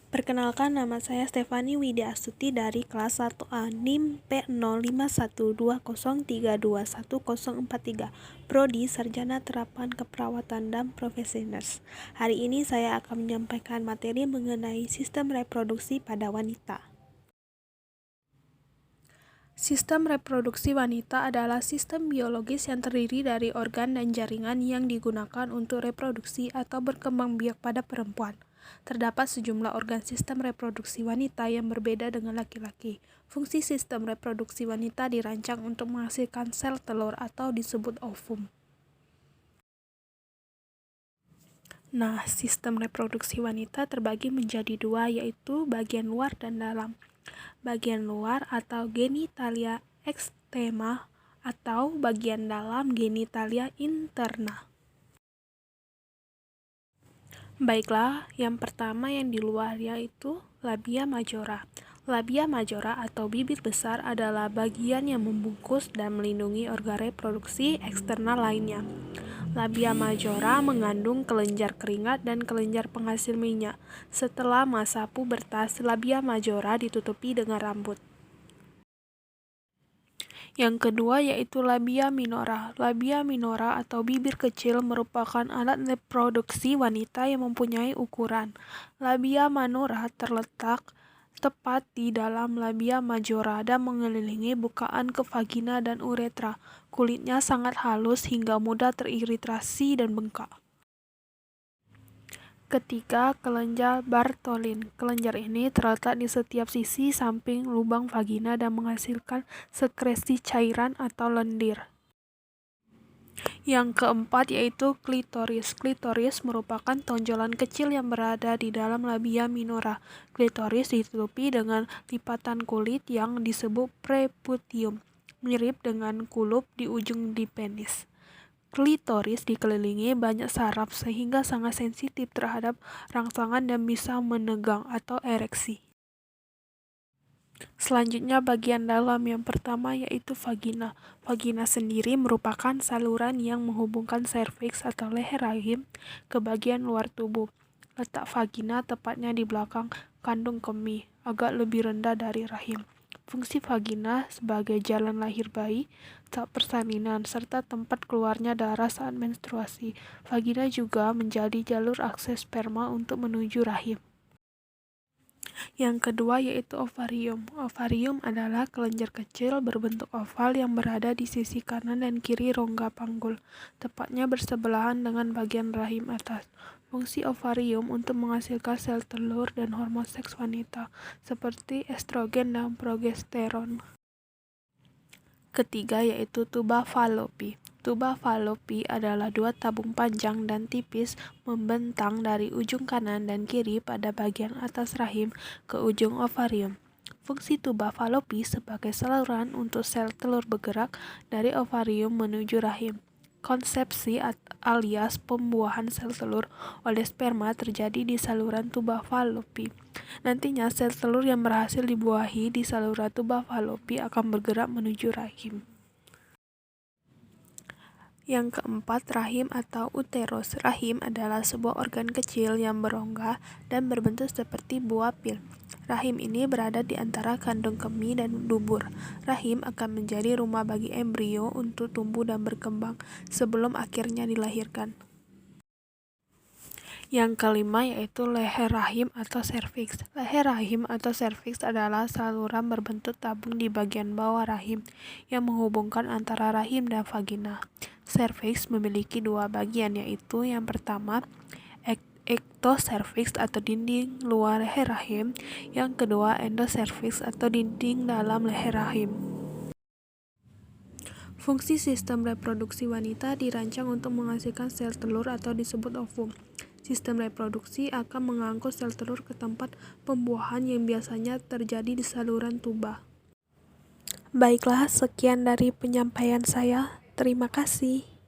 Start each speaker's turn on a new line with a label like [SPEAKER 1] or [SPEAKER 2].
[SPEAKER 1] Perkenalkan, nama saya Stefani Widya Astuti dari kelas 1A NIM P051203210043, Prodi Sarjana Terapan Keperawatan dan Profesi Nurse. Hari ini saya akan menyampaikan materi mengenai sistem reproduksi pada wanita. Sistem reproduksi wanita adalah sistem biologis yang terdiri dari organ dan jaringan yang digunakan untuk reproduksi atau berkembang biak pada perempuan. Terdapat sejumlah organ sistem reproduksi wanita yang berbeda dengan laki-laki. Fungsi sistem reproduksi wanita dirancang untuk menghasilkan sel telur atau disebut ovum. Nah, sistem reproduksi wanita terbagi menjadi dua, yaitu bagian luar dan dalam. Bagian luar atau genitalia eksterna atau bagian dalam genitalia interna. Baiklah, yang pertama yang di luar yaitu labia majora. Labia majora atau bibir besar adalah bagian yang membungkus dan melindungi organ reproduksi eksternal lainnya. Labia majora mengandung kelenjar keringat dan kelenjar penghasil minyak. Setelah masa pubertas, labia majora ditutupi dengan rambut. Yang kedua yaitu labia minora. Labia minora atau bibir kecil merupakan alat reproduksi wanita yang mempunyai ukuran. Labia minora terletak tepat di dalam labia majora dan mengelilingi bukaan ke vagina dan uretra. Kulitnya sangat halus hingga mudah teriritasi dan bengkak. Ketiga, kelenjar Bartholin. Kelenjar ini terletak di setiap sisi samping lubang vagina dan menghasilkan sekresi cairan atau lendir. Yang keempat yaitu klitoris. Klitoris merupakan tonjolan kecil yang berada di dalam labia minora. Klitoris ditutupi dengan lipatan kulit yang disebut prepucium, mirip dengan kulup di ujung di penis. Klitoris dikelilingi banyak saraf sehingga sangat sensitif terhadap rangsangan dan bisa menegang atau ereksi. Selanjutnya bagian dalam, yang pertama yaitu vagina. Vagina sendiri merupakan saluran yang menghubungkan serviks atau leher rahim ke bagian luar tubuh. Letak vagina tepatnya di belakang kandung kemih, agak lebih rendah dari rahim. Fungsi vagina sebagai jalan lahir bayi saat persalinan serta tempat keluarnya darah saat menstruasi. Vagina juga menjadi jalur akses sperma untuk menuju rahim. Yang kedua yaitu ovarium. Ovarium adalah kelenjar kecil berbentuk oval yang berada di sisi kanan dan kiri rongga panggul, tepatnya bersebelahan dengan bagian rahim atas. Fungsi ovarium untuk menghasilkan sel telur dan hormon seks wanita, seperti estrogen dan progesteron. Ketiga yaitu tuba Fallopi. Tuba Fallopi adalah dua tabung panjang dan tipis membentang dari ujung kanan dan kiri pada bagian atas rahim ke ujung ovarium. Fungsi tuba Fallopi sebagai saluran untuk sel telur bergerak dari ovarium menuju rahim. Konsepsi alias pembuahan sel telur oleh sperma terjadi di saluran tuba Fallopi. Nantinya sel telur yang berhasil dibuahi di saluran tuba Fallopi akan bergerak menuju rahim. Yang keempat, rahim atau uterus. Rahim adalah sebuah organ kecil yang berongga dan berbentuk seperti buah pil. Rahim ini berada di antara kandung kemih dan dubur. Rahim akan menjadi rumah bagi embrio untuk tumbuh dan berkembang sebelum akhirnya dilahirkan. Yang kelima yaitu leher rahim atau serviks. Leher rahim atau serviks adalah saluran berbentuk tabung di bagian bawah rahim yang menghubungkan antara rahim dan vagina. Serviks memiliki dua bagian, yaitu yang pertama ektoserviks atau dinding luar leher rahim, yang kedua endoserviks atau dinding dalam leher rahim. Fungsi sistem reproduksi wanita dirancang untuk menghasilkan sel telur atau disebut ovum. Sistem reproduksi akan mengangkut sel telur ke tempat pembuahan yang biasanya terjadi di saluran tuba. Baiklah, sekian dari penyampaian saya. Terima kasih.